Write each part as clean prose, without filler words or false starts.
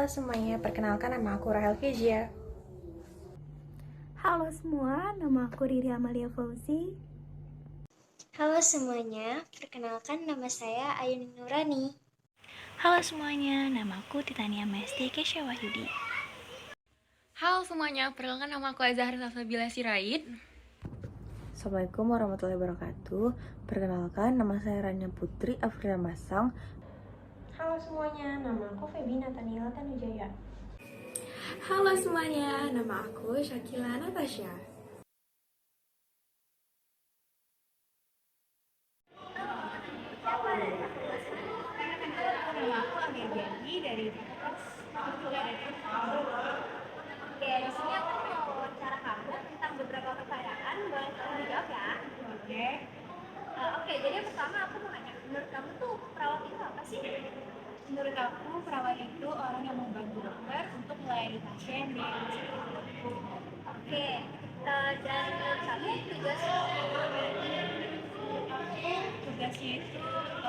Halo semuanya, perkenalkan nama aku Rahel Kezia. Halo semua, nama aku Riri Amalia Fauzi. Halo semuanya, perkenalkan nama saya Ayuni Nurani. Halo semuanya, nama aku Titania Mesti Kesha Wahyudi. Halo semuanya, perkenalkan nama aku Azahra Salsabila Sirait. Assalamualaikum warahmatullahi wabarakatuh. Perkenalkan, nama saya Rania Putri Afrila Masang. Halo semuanya, nama aku Febi Nathaniela Tanujaya. Halo semuanya, nama aku Shakila Natasha. Nama aku Amir Janji dari Fakultas Kuliah dan Ekonomi. Oke, di sini aku mau wawancara kamu tentang beberapa pertanyaan, boleh kamu dijawab ya? Oke. Oke, jadi yang pertama aku mau nanya, menurut kamu tuh perawat itu apa sih? Menurut aku, perawat itu orang yang membantu dokter untuk melayani pasien di rumah sakit. Oke, dan menurut kamu Tugasnya itu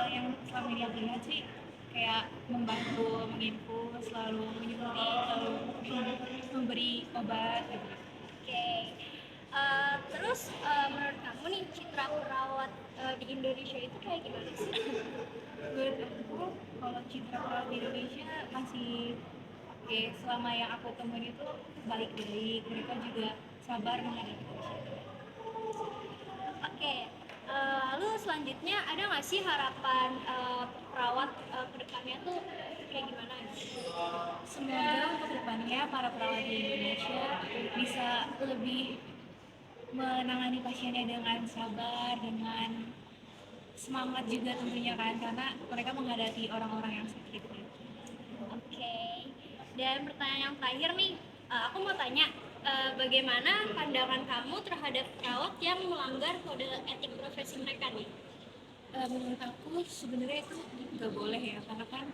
yang selama ini aku lihat sih kayak membantu, menginfus, selalu menyusupi, selalu memberi obat gitu. Oke, terus menurut kamu nih citra perawat di Indonesia itu kayak gimana sih? Menurut aku, kalau citra perawat di Indonesia masih oke, selama yang aku temuin itu baik-baik, mereka juga sabar menghadapi pasien. Oke, lalu selanjutnya ada nggak sih harapan perawat ke depannya tuh kayak gimana? Semoga untuk depannya para perawat di Indonesia bisa lebih menangani pasiennya dengan sabar, dengan semangat juga tentunya kan, karena mereka menghadapi orang-orang yang sakit. Oke, dan pertanyaan yang terakhir nih, aku mau tanya bagaimana pandangan kamu terhadap perawat yang melanggar kode etik profesi mereka nih? Menurut aku sebenarnya itu nggak boleh ya, karena kan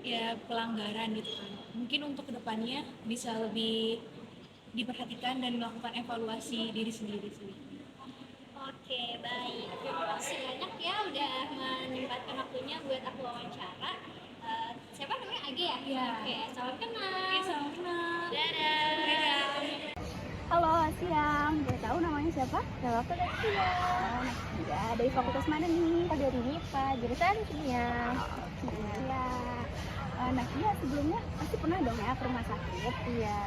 ya pelanggaran gitu kan. Mungkin untuk kedepannya bisa lebih diperhatikan dan melakukan evaluasi diri sendiri sih. Oke, baik. Terima kasih banyak ya udah menyempatkan waktunya buat aku wawancara. Siapa namanya? Agi ya? Iya. Oke, salam kenal. Oke, salam kenal. Dadah. Halo, siang. Boleh tahu namanya siapa? Nama aku Natia. Ya, dari fakultas mana nih? Dari MIPA, jurusan kimia. Iya. Natia sebelumnya pasti pernah dong ya ke rumah sakit? Iya.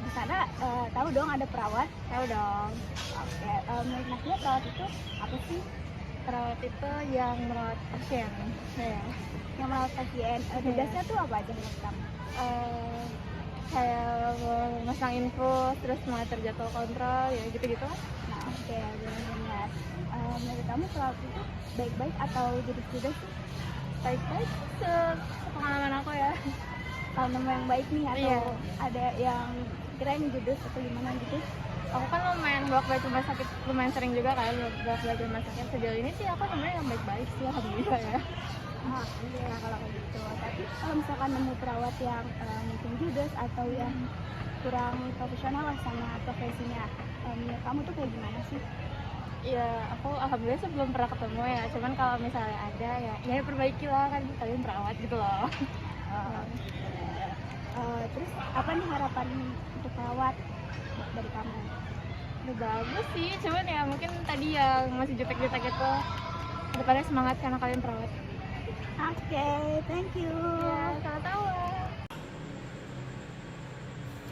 Di sana tahu dong ada perawat? Tahu dong. Oke, menurut Natia perawat itu apa sih? Perawat itu yang merawat pasien. Ya. Yang merawat pasien. Tugasnya tuh apa aja menurut kamu? Kayak masang infus, terus monitor jadwal kontrol, ya gitu-gitu. Nah, oke, benar-benar. Menurut kamu perawat itu baik-baik atau judes-judes sih? Baik-baik, sepengalaman aku ya. Kalau nemu yang baik nih atau ada yang kirain judes atau gimana gitu? Aku kan lumayan bolak-balik rumah sakit, lumayan sering juga kan bolak-balik rumah sakit. Sejauh ini sih aku nemunya yang baik-baik sih, alhamdulillah ya. Iya kalau kayak gitu. Tapi kalau misalkan nemu perawat yang mungkin judes atau yang kurang profesional lah sama profesinya, menurut kamu tuh kayak gimana sih? Ya aku alhamdulillah sih belum pernah ketemu ya. Cuman kalau misalnya ada ya perbaiki lah, kan kalian perawat gitu loh. Terus apa nih harapan untuk perawat dari kamu? Udah bagus sih, cuman ya mungkin tadi yang masih jutek-jutek itu kedepannya semangat karena kalian perawat. Oke, thank you. Ya, sama-sama.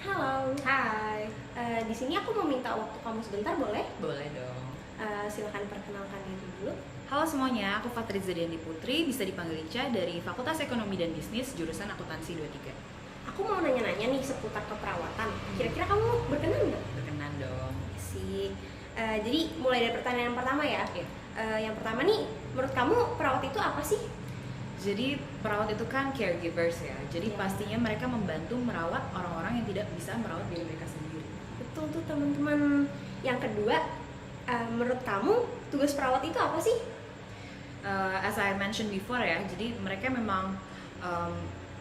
Halo. Hai. Di sini aku mau minta waktu kamu sebentar, boleh? Boleh dong. Silakan perkenalkan diri dulu. Halo semuanya, aku Fatriza Diandi Putri, bisa dipanggil Ica dari Fakultas Ekonomi dan Bisnis, jurusan Akuntansi 23. Aku mau nanya-nanya nih seputar keperawatan. Kira-kira kamu berkenan nggak? Berkenan dong. Sih. Jadi mulai dari pertanyaan yang pertama ya. Iya. Yang pertama nih, menurut kamu perawat itu apa sih? Jadi perawat itu kan caregivers ya, jadi pastinya mereka membantu merawat orang-orang yang tidak bisa merawat diri mereka sendiri. Betul tuh teman-teman. Yang kedua, menurut kamu tugas perawat itu apa sih? As I mentioned before ya, jadi mereka memang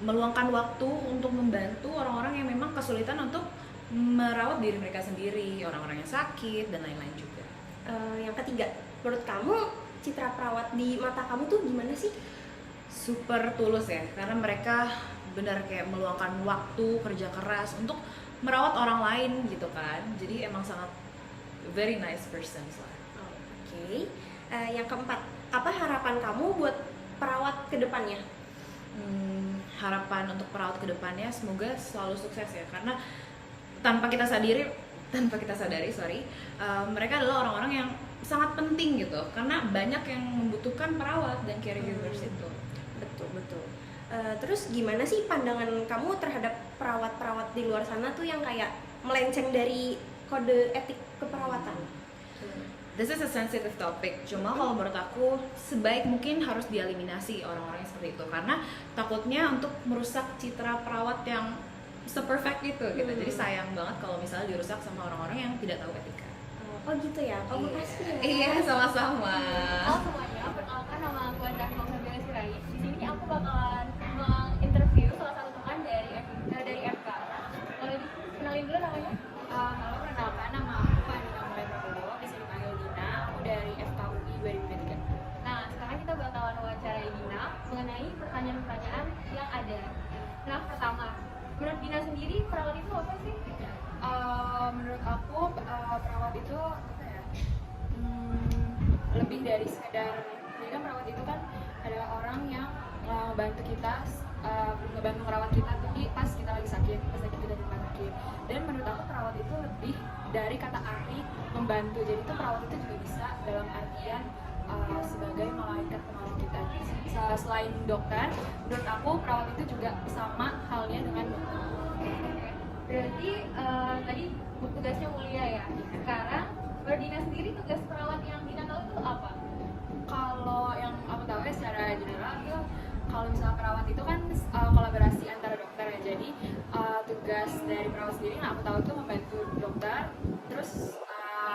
meluangkan waktu untuk membantu orang-orang yang memang kesulitan untuk merawat diri mereka sendiri, orang-orang yang sakit dan lain-lain juga. Yang ketiga, menurut kamu citra perawat di mata kamu tuh gimana sih? Super tulus ya, karena mereka benar kayak meluangkan waktu, kerja keras untuk merawat orang lain gitu kan. Jadi emang sangat very nice person lah. Oke. Yang keempat, apa harapan kamu buat perawat ke depannya? Harapan untuk perawat ke depannya semoga selalu sukses ya, karena tanpa kita sadari mereka adalah orang-orang yang sangat penting gitu, karena banyak yang membutuhkan perawat dan caregivers itu. Betul. Terus gimana sih pandangan kamu terhadap perawat-perawat di luar sana tuh yang kayak melenceng dari kode etik keperawatan? This is a sensitive topic. Cuma kalau menurut aku sebaik mungkin harus dieliminasi orang-orang yang seperti itu, karena takutnya untuk merusak citra perawat yang se-perfect itu gitu. Jadi sayang banget kalau misalnya dirusak sama orang-orang yang tidak tahu etika. Oh gitu ya. Oh makasih ya. Iya, sama-sama. Halo semuanya, perkenalkan nama aku Azhar Salsabila Sirait. Di sini aku bakalan menginterview salah satu teman dari FK. Boleh dikenalin dulu namanya? Halo, perkenalkan nama aku Fadina Mulai Prabowo, bisa dipanggil Dina. Aku dari FKUI 2023. Nah, sekarang kita bakalan wawancarai Dina mengenai pertanyaan-pertanyaan yang ada. Nah, pertama, menurut Dina sendiri perawat itu apa sih? Menurut aku perawat itu apa ya? Lebih dari sekedar, jadi kan perawat itu kan adalah orang yang bantu kita, ngebantu merawat kita tuh pas kita lagi sakit, pas lagi kita di rumah sakit. Dan menurut aku perawat itu lebih dari kata arti membantu. Jadi itu perawat itu juga bisa dalam artian sebagai malaikat penolong kita. Selain dokter, menurut aku perawat itu juga sama halnya dengan dokter. Berarti tadi tugasnya mulia ya. Sekarang Dina sendiri tugas perawat yang Dina tahu itu apa? Kalau yang aku tahu ya secara general itu kalau misalnya perawat itu kan kolaborasi antara dokter ya. Jadi tugas dari perawat sendiri yang aku tahu itu membantu dokter. Terus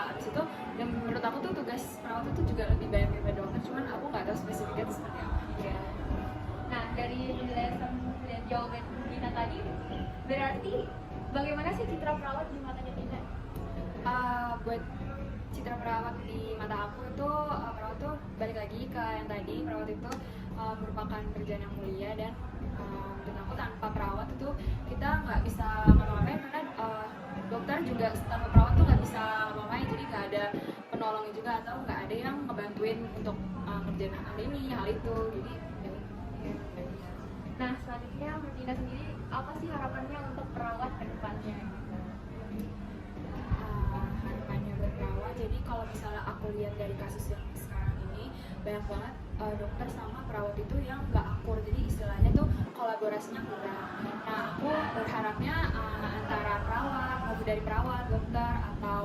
abis itu dan menurut aku tuh tugas perawat itu juga lebih banyak daripada dokter. Cuman aku nggak tahu spesifiknya itu seperti apa. Ya. Nah, dari penjelasan dan jawaban Dina tadi, berarti bagaimana sih citra perawat di matanya Dina? Buat citra perawat di mata aku itu perawat tuh balik lagi ke yang tadi, perawat itu merupakan kerjaan yang mulia. Dan menurut aku tanpa perawat itu kita nggak bisa ngapa-ngapain, karena dokter juga tanpa perawat tuh nggak bisa ngapa-ngapain. Jadi nggak ada penolongnya juga, atau nggak ada yang ngebantuin untuk ngerjain hal ini hal itu. Jadi Nah, selanjutnya menurut Dina sendiri apa sih harapannya untuk perawat ke depannya? harapannya buat perawat, jadi kalau misalnya aku lihat dari kasus yang sekarang ini banyak banget dokter sama perawat itu yang nggak akur, jadi istilahnya tuh kolaborasinya kurang. Nah, aku berharapnya antara perawat, maupun dari perawat, dokter, atau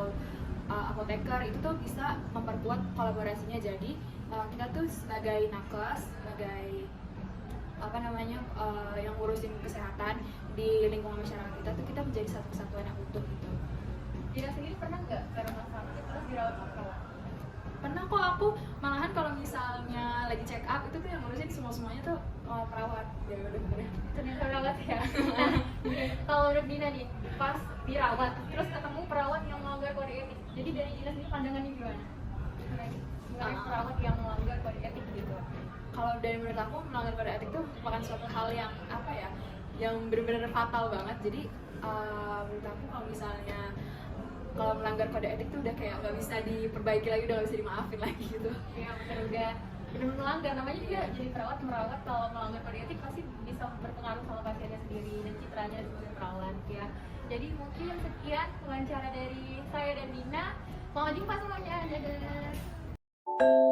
apoteker itu tuh bisa memperkuat kolaborasinya. Jadi kita tuh sebagai nakes, sebagai yang ngurusin kesehatan di lingkungan masyarakat kita tuh, kita menjadi satu kesatuan yang utuh gitu. Dina sendiri pernah nggak ke rumah sakit terus dirawat sama perawat? Pernah kok, aku malahan kalau misalnya lagi check up itu tuh yang ngurusin semuanya tuh perawat. Ya bener-bener Ternyata perawat ya. Nah, kalau menurut Dina nih, pas dirawat terus ketemu perawat yang melanggar kode etik, jadi dari Dina sendiri pandangannya gimana? Mengenai perawat yang melanggar kode etik gitu. Kalau dari menurut aku melanggar kode etik itu merupakan suatu hal yang yang benar-benar fatal banget. Jadi menurut aku kalau melanggar kode etik itu udah kayak nggak bisa diperbaiki lagi, udah nggak bisa dimaafin lagi gitu. Ya benar, udah benar melanggar. Namanya juga jadi merawat kalau melanggar kode etik pasti bisa berpengaruh sama pasiennya sendiri dan citranya sebagai perawat ya. Jadi mungkin sekian wawancara dari saya dan Dina. Mau jumpa semuanya, dadah.